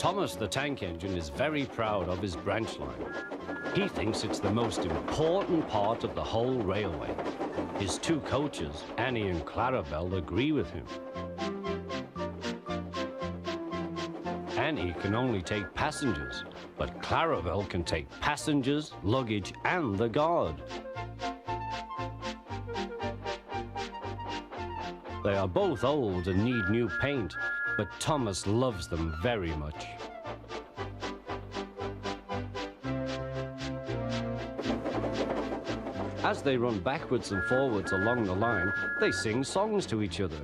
Thomas the Tank Engine is very proud of his branch line. He thinks it's the most important part of the whole railway. His two coaches, Annie and Clarabelle, agree with him. Annie can only take passengers, but Clarabelle can take passengers, luggage, and the guard. They are both old and need new paint, but Thomas loves them very much. As they run backwards and forwards along the line, they sing songs to each other.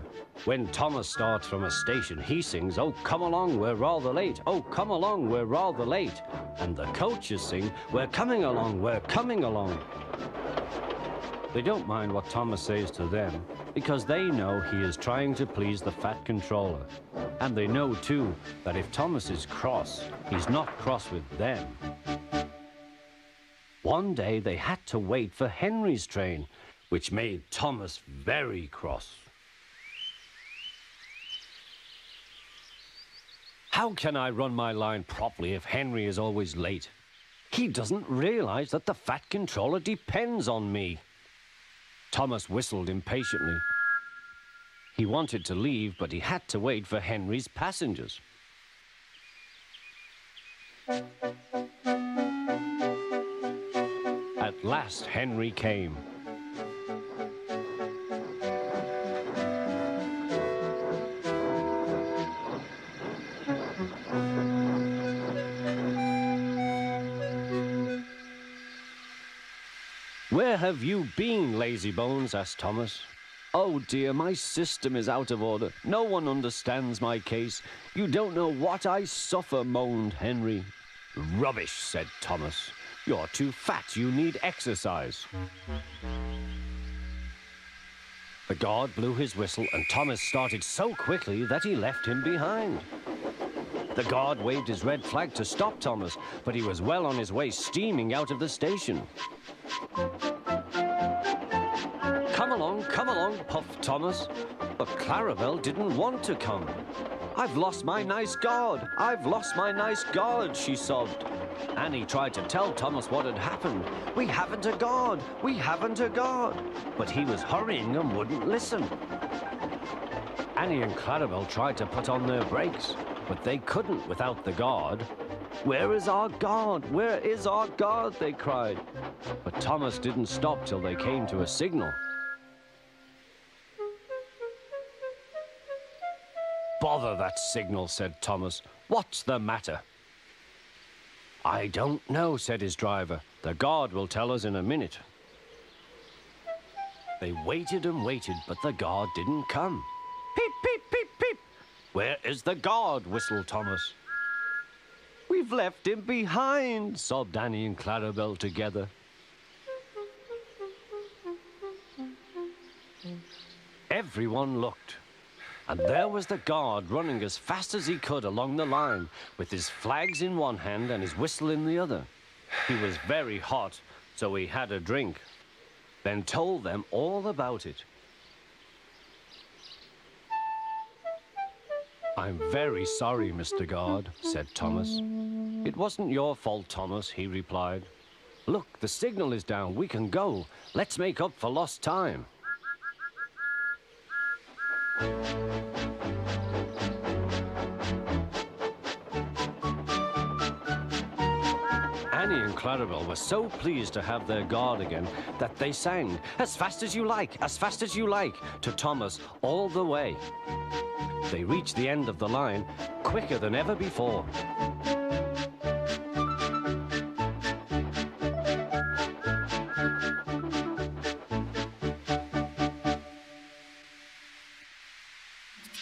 When Thomas starts from a station, he sings, "Oh, come along, we're rather late. Oh, come along, we're rather late." And the coaches sing, "We're coming along, we're coming along." They don't mind what Thomas says to them, because they know he is trying to please the Fat Controller. And they know, too, that if Thomas is cross, he's not cross with them. One day they had to wait for Henry's train, which made Thomas very cross. How can I run my line properly if Henry is always late? He doesn't realize that the Fat Controller depends on me. Thomas whistled impatiently. He wanted to leave, but he had to wait for Henry's passengers. At last, Henry came. "Where have you been, lazybones?" asked Thomas. "Oh dear, my system is out of order. No one understands my case. You don't know what I suffer," moaned Henry. "Rubbish," said Thomas. "You're too fat. You need exercise." The guard blew his whistle, and Thomas started so quickly that he left him behind. The guard waved his red flag to stop Thomas, but he was well on his way, steaming out of the station. Come along, puffed Thomas. But Clarabelle didn't want to come. "I've lost my nice guard. I've lost my nice guard," she sobbed. Annie tried to tell Thomas what had happened. "We haven't a guard. We haven't a guard." But he was hurrying and wouldn't listen. Annie and Clarabelle tried to put on their brakes, but they couldn't without the guard. "Where is our guard? Where is our guard?" they cried. But Thomas didn't stop till they came to a signal. "Bother that signal," said Thomas. "What's the matter?" "I don't know," said his driver. "The guard will tell us in a minute." They waited and waited, but the guard didn't come. "Peep, peep, peep, peep." "Where is the guard?" whistled Thomas. "We've left him behind," sobbed Annie and Clarabelle together. Everyone looked, and there was the guard running as fast as he could along the line, with his flags in one hand and his whistle in the other. He was very hot, so he had a drink, then told them all about it. "I'm very sorry, Mr. Guard," said Thomas. "It wasn't your fault, Thomas," he replied. "Look, the signal is down. We can go. Let's make up for lost time." Annie and Clarabelle were so pleased to have their guard again that they sang, "As fast as you like, as fast as you like," to Thomas all the way. They reached the end of the line quicker than ever before.